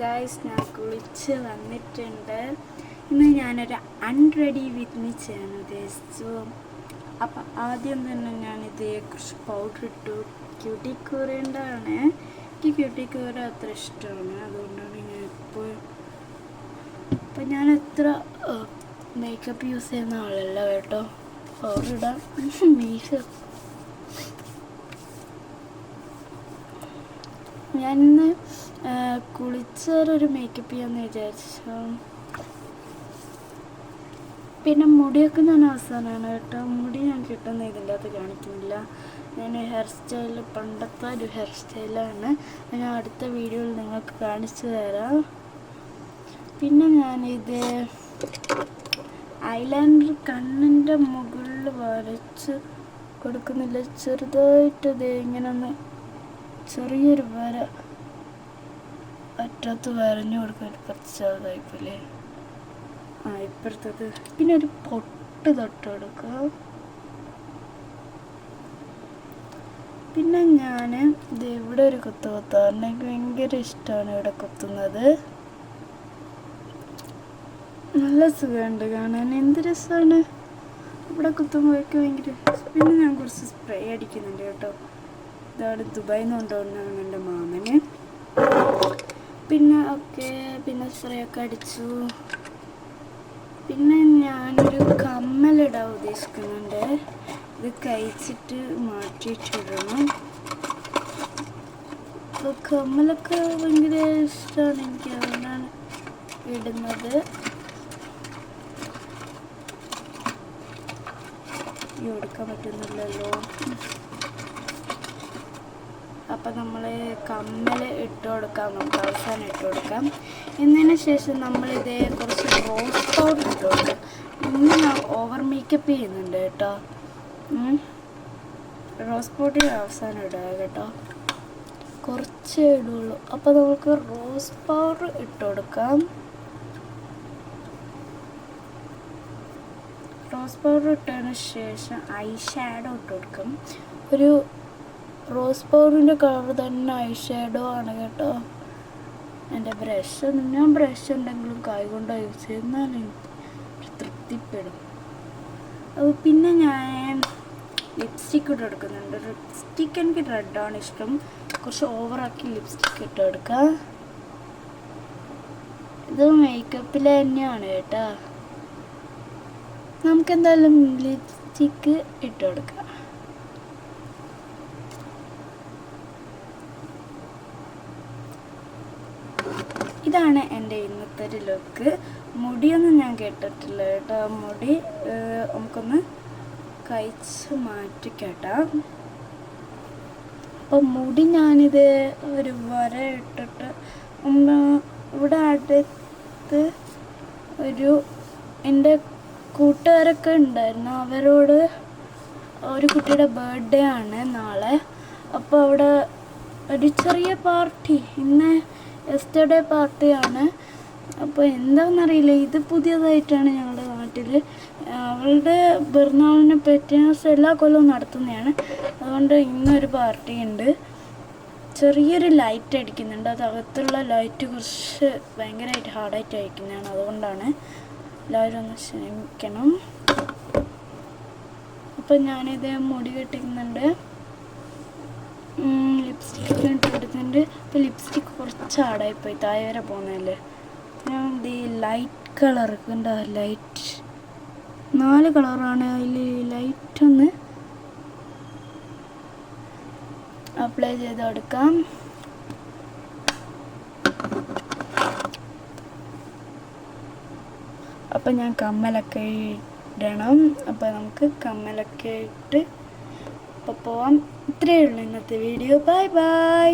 Guys, ഞാൻ കുളിച്ച് വന്നിട്ടുണ്ട്. ഇന്ന് ഞാനൊരു അൺറെഡി വിത്ത് മീ ചെയ്യാൻ ഉദ്ദേശിച്ചു. അപ്പം ആദ്യം തന്നെ ഞാനിത് കുറച്ച് പൗഡർ ഇട്ടു. ക്യൂട്ടിക്കൂറിൻ്റെയാണ്. എനിക്ക് ക്യൂട്ടിക്കൂർ അത്ര ഇഷ്ടമാണ്, അതുകൊണ്ടാണ് ഞാൻ ഇപ്പം ഞാൻ എത്ര മേക്കപ്പ് യൂസ് ചെയ്യുന്ന ആളല്ല കേട്ടോ. പൗഡർ ഇടാം മീശോ. ഞാനിന്ന് കുളിച്ചൊരു മേക്കപ്പ് ചെയ്യാമെന്ന് വിചാരിച്ചു. പിന്നെ മുടിയൊക്കെ ഞാൻ അവസാനമാണ് കേട്ടോ. മുടി ഞാൻ കിട്ടുന്ന ഇതിൻ്റെ അകത്ത് കാണിക്കുന്നില്ല. ഞാൻ ഹെയർ സ്റ്റൈൽ പണ്ടത്തെ ഒരു ഹെയർ സ്റ്റൈലാണ്. ഞാൻ അടുത്ത വീഡിയോയിൽ നിങ്ങൾക്ക് കാണിച്ചു തരാം. പിന്നെ ഞാനിത് ഐലൈനർ കണ്ണിൻ്റെ മുകളിൽ വരച്ച് കൊടുക്കുന്നില്ല. ചെറുതായിട്ടത് ഇങ്ങനെ ഒന്ന് ചെറിയൊരു വര അറ്റത്ത് വരഞ്ഞു കൊടുക്കാൻ കുറച്ച് ചെറുതായിപ്പോലെ. ഇപ്പുറത്തത്. പിന്നെ ഒരു പൊട്ട് തൊട്ട് കൊടുക്കുക. പിന്നെ ഞാൻ ഇത് ഇവിടെ ഒരു കുത്ത് കുത്താറുണ്ട്. എനിക്ക് ഭയങ്കര ഇഷ്ടമാണ് ഇവിടെ കുത്തുന്നത്. നല്ല സുഖമുണ്ട് കാണാൻ, എന്ത് രസമാണ് ഇവിടെ കുത്തുമ്പോഴൊക്കെ ഭയങ്കര. പിന്നെ ഞാൻ കുറച്ച് സ്പ്രേ അടിക്കുന്നുണ്ട് കേട്ടോ. ഇതാണ് ദുബായിൽ നിന്ന് കൊണ്ടുവന്നാണ് എൻ്റെ മാമന്. പിന്നെ സ്പ്രേ ഒക്കെ അടിച്ചു. പിന്നെ ഞാനൊരു കമ്മലിടാൻ ഉദ്ദേശിക്കുന്നുണ്ട്. ഇത് കഴിച്ചിട്ട് മാറ്റിയിട്ടിടണം. അപ്പോൾ കമ്മലൊക്കെ ഭയങ്കര ഇഷ്ടമാണ് എനിക്ക്, അതുകൊണ്ടാണ് ഇടുന്നത്. എടുക്കാൻ പറ്റുന്നില്ലല്ലോ. അപ്പം നമ്മൾ കമ്മൽ ഇട്ട് കൊടുക്കാം. നമുക്ക് അവസാനം ഇട്ട് കൊടുക്കാം. എന്നതിന് ശേഷം നമ്മളിതേ കുറച്ച് റോസ് പൗഡർ ഇട്ട് കൊടുക്കാം. ഇന്ന് ഞാൻ ഓവർ മേക്കപ്പ് ചെയ്യുന്നുണ്ട് കേട്ടോ. റോസ് പൗഡർ അവസാനം ഇടുക കേട്ടോ, കുറച്ചേ ഇടുള്ളൂ. അപ്പോൾ നമുക്ക് റോസ് പൗഡർ ഇട്ട് കൊടുക്കാം. റോസ് പൗഡർ ഇട്ടതിന് ശേഷം ഐ ഷാഡോ ഇട്ട് കൊടുക്കും. ഒരു റോസ് പൗഡറിൻ്റെ കളർ തന്നെ ഐ ഷാഡോ ആണ് കേട്ടോ. എൻ്റെ ഞാൻ ബ്രഷ് ഉണ്ടെങ്കിലും കൈ കൊണ്ട് യൂസ് ചെയ്യുന്നാലും തൃപ്തിപ്പെടും. അപ്പോൾ പിന്നെ ഞാൻ ലിപ്സ്റ്റിക്ക് ഇട്ട് കൊടുക്കുന്നുണ്ട്. ലിപ്സ്റ്റിക്ക് എനിക്ക് റെഡാണ് ഇഷ്ടം. കുറച്ച് ഓവറാക്കി ലിപ്സ്റ്റിക്ക് ഇട്ട് കൊടുക്കുക. ഇത് മേക്കപ്പിൽ തന്നെയാണ് കേട്ടോ. നമുക്കെന്തായാലും ലിപ്സ്റ്റിക്ക് ഇട്ട് കൊടുക്കാം. ഇതാണ് എൻ്റെ ഇന്നത്തെ ഒരു ലുക്ക്. മുടിയൊന്നും ഞാൻ കേട്ടിട്ടില്ല കേട്ടോ. മുടി നമുക്കൊന്ന് കഴിച്ച് മാറ്റിക്കേട്ടാം. അപ്പം മുടി ഞാനിത് ഒരു വര ഇട്ടിട്ട് ഇവിടെ അടുത്ത് എൻ്റെ കൂട്ടുകാരൊക്കെ ഉണ്ടായിരുന്നു. അവരോട് ഒരു കുട്ടിയുടെ ബർത്ത്ഡേ ആണ് നാളെ. അപ്പോൾ അവിടെ ഒരു ചെറിയ പാർട്ടി, ഇന്ന് യെസ്റ്റർഡേ പാർട്ടിയാണ്. അപ്പോൾ എന്താണെന്നറിയില്ല, ഇത് പുതിയതായിട്ടാണ് ഞങ്ങളുടെ നാട്ടിൽ. അവളുടെ പിറന്നാളിനെ പറ്റി എല്ലാ കൊല്ലവും നടത്തുന്നതാണ്. അതുകൊണ്ട് ഇന്നൊരു പാർട്ടി ഉണ്ട്. ചെറിയൊരു ലൈറ്റ് അടിക്കുന്നുണ്ട്. അത് അകത്തുള്ള ലൈറ്റ് കുറച്ച് ഭയങ്കരമായിട്ട് ഹാർഡായിട്ട് അടിക്കുന്നതാണ്. അതുകൊണ്ടാണ്, എല്ലാവരും ഒന്ന് ക്ഷമിക്കണം. അപ്പം ഞാനിത് മുടി കെട്ടിക്കുന്നുണ്ട്. ലിപ്സ്റ്റിക്ക് ഇട്ട് കൊടുക്കുന്നുണ്ട്. ഇപ്പോൾ ലിപ്സ്റ്റിക്ക് കുറച്ച് ആടായിപ്പോയി, താഴെ വരെ പോകുന്നതല്ലേ. ഞാൻ ഈ ലൈറ്റ് കളർ കണ്ടോ, ലൈറ്റ് 4 കളറാണ്. അതിൽ ലൈറ്റ് ഒന്ന് അപ്ലൈ ചെയ്ത് കൊടുക്കാം. അപ്പം ഞാൻ കമ്മലൊക്കെ ഇടണം. അപ്പോൾ നമുക്ക് കമ്മലൊക്കെ ഇട്ട് അപ്പോൾ പോവാം. ഇത്രയേ ഉള്ളൂ ഇന്നത്തെ വീഡിയോ. Bye bye.